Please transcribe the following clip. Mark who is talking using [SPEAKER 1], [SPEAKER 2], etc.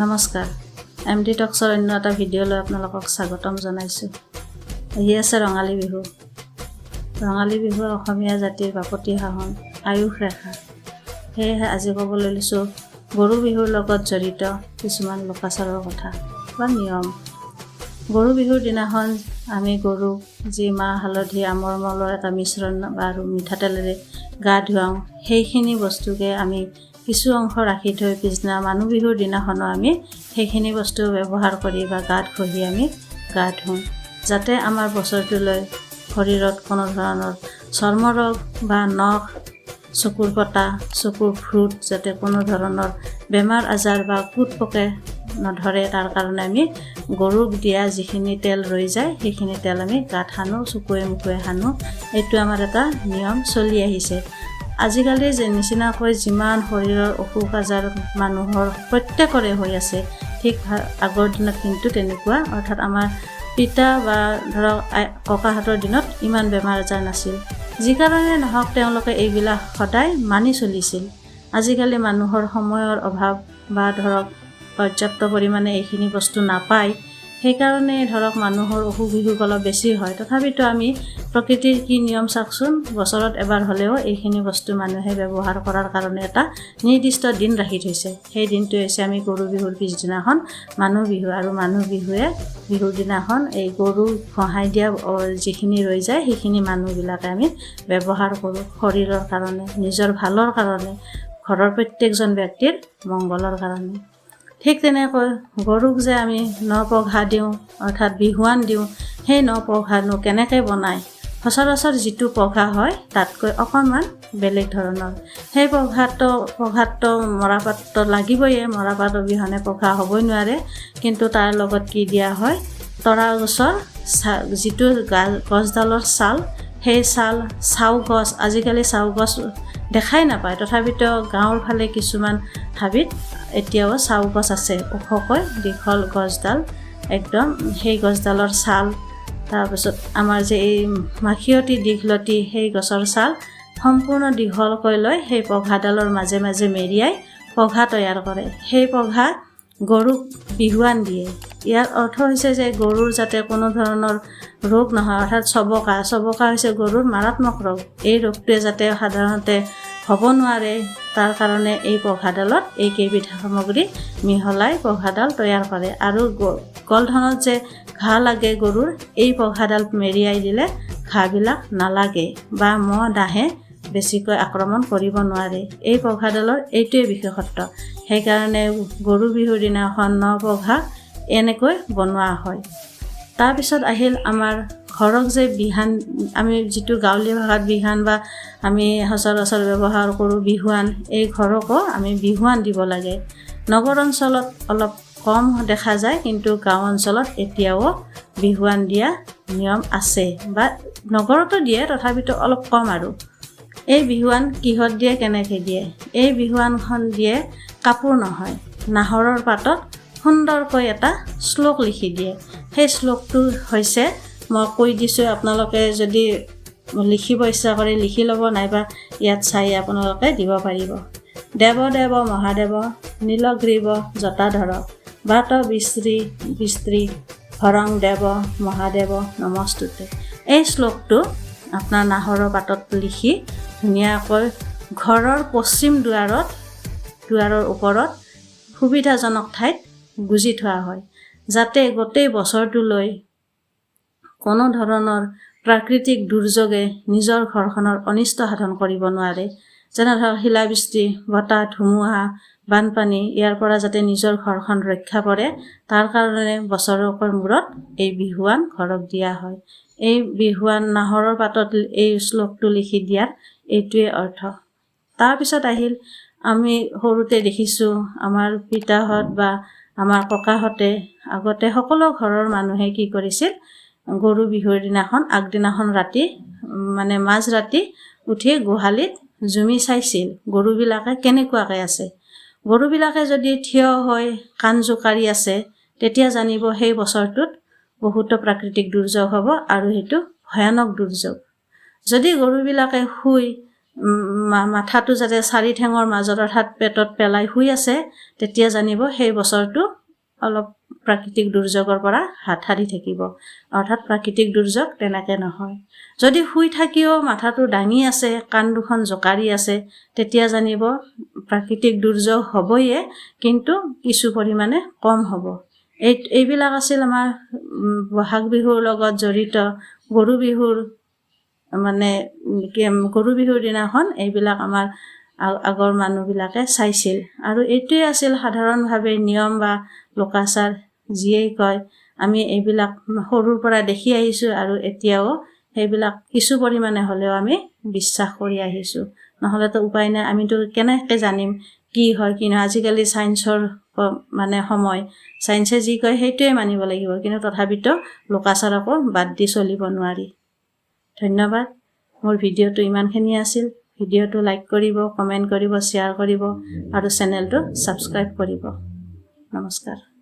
[SPEAKER 1] নমস্কাৰ এমডি টক্সৰ অন্য এটা ভিডিঅ'লৈ আপোনালোকক স্বাগতম জনাইছোঁ। আহি আছে ৰঙালী বিহু। ৰঙালী বিহু অসমীয়া জাতিৰ বাপতি সাহোন আয়ুস ৰেখা। সেয়েহে আজি ক'বলৈ লৈছোঁ গৰু বিহুৰ লগত জড়িত কিছুমান লোকাচাৰৰ কথা বা নিয়ম। গৰু বিহুৰ দিনাখন আমি গৰুক যি মাহ হালধি আমৰ মলৰ এটা মিশ্ৰণ আৰু মিঠাতেলেৰে গা ধুৱাওঁ, সেইখিনি বস্তুকে আমি কিছু অংশ ৰাখি থৈ পিছদিনা মানুহ বিহুৰ দিনাখনো আমি সেইখিনি বস্তু ব্যৱহাৰ কৰি বা গাত ঘঁহি আমি গা ধুওঁ, যাতে আমাৰ বছৰটোলৈ শৰীৰত কোনো ধৰণৰ চৰ্মৰোগ বা নখ, চকুৰ পতা, চকুৰ ফ্ৰুট যাতে কোনো ধৰণৰ বেমাৰ আজাৰ বা পোক পোকে নধৰে, তাৰ কাৰণে আমি গৰুক দিয়া যিখিনি তেল ৰৈ যায় সেইখিনি তেল আমি গাত সানো, চকুৱে মুখে সানো। এইটো আমাৰ এটা নিয়ম চলি আহিছে। আজিকালি যে নিচিনাকৈ যিমান শৰীৰৰ অসুখ আজাৰ মানুহৰ প্ৰত্যেকৰে হৈ আছে, ঠিক আগৰ দিনত কিন্তু তেনেকুৱা, অৰ্থাৎ আমাৰ পিতা বা ধৰক ককাহঁতৰ দিনত ইমান বেমাৰ আজাৰ নাছিল। যি কাৰণে নহওক তেওঁলোকে এইবিলাক সদায় মানি চলিছিল। আজিকালি মানুহৰ সময়ৰ অভাৱ বা ধৰক পৰ্যাপ্ত পৰিমাণে এইখিনি বস্তু নাপায়, সেইকাৰণে ধৰক মানুহৰ অসুখ বিসুখ অলপ বেছি হয়। তথাপিতো আমি প্ৰকৃতিৰ কি নিয়ম চাওকচোন, বছৰত এবাৰ হ'লেও এইখিনি বস্তু মানুহে ব্যৱহাৰ কৰাৰ কাৰণে এটা নিৰ্দিষ্ট দিন ৰাখি থৈছে। সেই দিনটো হৈছে আমি গৰু বিহুৰ পিছদিনাখন মানুহ বিহু, আৰু মানুহ বিহুৰ দিনাখন এই গৰু ঘঁহাই দিয়া যিখিনি ৰৈ যায় সেইখিনি মানুহবিলাকে আমি ব্যৱহাৰ কৰোঁ শৰীৰৰ কাৰণে, নিজৰ ভালৰ কাৰণে, ঘৰৰ প্ৰত্যেকজন ব্যক্তিৰ মংগলৰ কাৰণে। ঠিক তেনেকৈ গৰুক যে আমি নপঘা দিওঁ অৰ্থাৎ বিহুৱান দিওঁ, সেই নপঘানো কেনেকৈ বনায়? সচৰাচৰ যিটো পঘা হয় তাতকৈ অকণমান বেলেগ ধৰণৰ। সেই পঘাটো মৰাপাতটো লাগিবয়ে, মৰাপাত অবিহনে পঘা হ'বই নোৱাৰে। কিন্তু তাৰ লগত কি দিয়া হয়? তৰা গছৰ যিটো গছডালৰ ছাল, সেই চাউ গছ, আজিকালি চাউ গছ দেখাই নাপায়, তথাপিতো গাঁৱৰ ফালে কিছুমান হাবিত এতিয়াও চাউ গছ আছে, ওখকৈ দীঘল গছডাল, একদম সেই গছডালৰ ছাল, তাৰপিছত আমাৰ যে এই মাখিয়তী দীঘলতি সেই গছৰ ছাল সম্পূৰ্ণ দীঘলকৈ লৈ সেই পঘাডালৰ মাজে মাজে মেৰিয়াই পঘা তৈয়াৰ কৰে। সেই পঘা গৰুক বিহুৱান দিয়ে। ইয়াৰ অৰ্থ হৈছে যে গৰুৰ যাতে কোনো ধৰণৰ ৰোগ নহয়, অৰ্থাৎ চবকা হৈছে গৰুৰ মাৰাত্মক ৰোগ। এই ৰোগটোৱে যাতে সাধাৰণতে হ'ব নোৱাৰে, তাৰ কাৰণে এই পঘাডালত এইকেইবিধ সামগ্ৰী মিহলাই পঘাডাল তৈয়াৰ কৰে। আৰু গলধনত যে ঘাঁ লাগে গৰুৰ, এই পঘাডাল মেৰিয়াই দিলে ঘাঁবিলাক নালাগে বা মহ দাহে বেছিকৈ আক্ৰমণ কৰিব নোৱাৰে। এই পঘাডালৰ এইটোৱে বিশেষত্ব। সেইকাৰণে গৰু বিহুৰ দিনাখন নপঘা এনেকৈ বনোৱা হয়। তাৰপিছত আহিল আমাৰ ঘৰক যে বিহান, আমি যিটো গাঁৱলীয়া ভাষাত বিহান বা আমি সচৰাচৰ ব্যৱহাৰ কৰোঁ বিহুৱান, এই ঘৰকো আমি বিহুৱান দিব লাগে। নগৰ অঞ্চলত অলপ কম দেখা যায়, কিন্তু গাঁও অঞ্চলত এতিয়াও বিহুৱান দিয়া নিয়ম আছে, বা নগৰতো দিয়ে, তথাপিতো অলপ কম। আৰু এই বিহুৱান কিহত দিয়ে, কেনেকৈ দিয়ে? এই বিহুৱানখন দিয়ে কাপোৰ নহয়, নাহৰৰ পাতত সুন্দৰকৈ এটা শ্লোক লিখি দিয়ে। সেই শ্লোকটো হৈছে, মই কৈ দিছোঁ, আপোনালোকে যদি লিখিব ইচ্ছা কৰে লিখি ল'ব, নাইবা ইয়াত চাই আপোনালোকে দিব পাৰিব। দেৱ দেৱ মহাদেৱ নীলগ্ৰীৱ জটাধৰ বাত বিস্ত্ৰী হৰং দেৱ মহাদেৱ নমস্তুতে। এই শ্লোকটো আপোনাৰ নাহৰৰ পাতত লিখি ধুনীয়াকৈ ঘৰৰ পশ্চিম দুৱাৰৰ ওপৰত সুবিধাজনক ঠাইত গুজি থোৱা হয়, যাতে গোটেই বছৰটোলৈ কোনো ধৰণৰ প্ৰাকৃতিক দুৰ্যোগে নিজৰ ঘৰখনৰ অনিষ্ট সাধন কৰিব নোৱাৰে। যেনে ধৰক শিলাবৃষ্টি, বতাহ, ধুমুহা, বানপানী, ইয়াৰ পৰা যাতে নিজৰ ঘৰখন ৰক্ষা পৰে, তাৰ কাৰণে বছৰেকৰ মূৰত এই বিহুৱান ঘৰক দিয়া হয়। এই বিহুৱান নাহৰৰ পাতত এই শ্লোকটো লিখি দিয়াৰ এইটোৱে অৰ্থ। তাৰপিছত আহিল, আমি সৰুতে দেখিছোঁ আমাৰ পিতাহঁত বা আমাৰ ককাহঁতে আগতে সকলো ঘৰৰ মানুহে কি কৰিছিল, গৰু বিহুৰ দিনাখন আগদিনাখন ৰাতি মানে মাজৰাতি উঠি গোহালিত জুমি চাইছিল গৰুবিলাকে কেনেকুৱাকৈ আছে। গৰুবিলাকে যদি থিয় হৈ কাণ জোকাৰি আছে, তেতিয়া জানিব সেই বছৰটোত বহুতো প্ৰাকৃতিক দুৰ্যোগ হ'ব, আৰু সেইটো ভয়ানক দুৰ্যোগ। যদি গৰুবিলাকে শুই মাথাটো যাতে 4 ঠেঙৰ মাজত অৰ্থাৎ পেটত পেলাই শুই আছে তেতিয়া জানিব সেই বছৰটো অলপ প্ৰাকৃতিক দুৰ্যোগৰ পৰা হাত সাৰি থাকিব অৰ্থাৎ প্ৰাকৃতিক দুৰ্যোগ তেনেকে নহয় যদি শুই থাকিও মাথাটো দাঙি আছে কাণ দুখন জোকাৰি আছে তেতিয়া জানিব প্ৰাকৃতিক দুৰ্যোগ হ'বয়ে কিন্তু কিছু পৰিমাণে কম হ'ব এইবিলাক আছিল আমাৰ বহাগ বিহুৰ লগত জড়িত গৰু বিহুৰ মানে গৰু বিহুৰ দিনাখন এইবিলাক আমাৰ আগৰ মানুহবিলাকে চাইছিল আৰু এইটোৱে আছিল সাধাৰণভাৱে নিয়ম বা লোকাচাৰ যিয়েই কয় আমি এইবিলাক সৰুৰ পৰা দেখি আহিছোঁ আৰু এতিয়াও সেইবিলাক কিছু পৰিমাণে হ'লেও আমি বিশ্বাস কৰি আহিছোঁ নহ'লেতো উপায় নাই আমিতো কেনেকৈ জানিম কি হয় কি নহয় আজিকালি ছায়েন্সৰ মানে সময় ছায়েন্সে যি কয় সেইটোৱে মানিব লাগিব কিন্তু তথাপিতো লোকাচাৰকো বাদ দি চলিব নোৱাৰি ধন্যবাদ মোৰ ভিডিঅ'টো ইমানখিনি আছিল ভিডিঅ'টো লাইক কৰিব কমেণ্ট কৰিব শ্বেয়াৰ কৰিব আৰু চেনেলটো ছাবস্ক্ৰাইব কৰিব নমস্কাৰ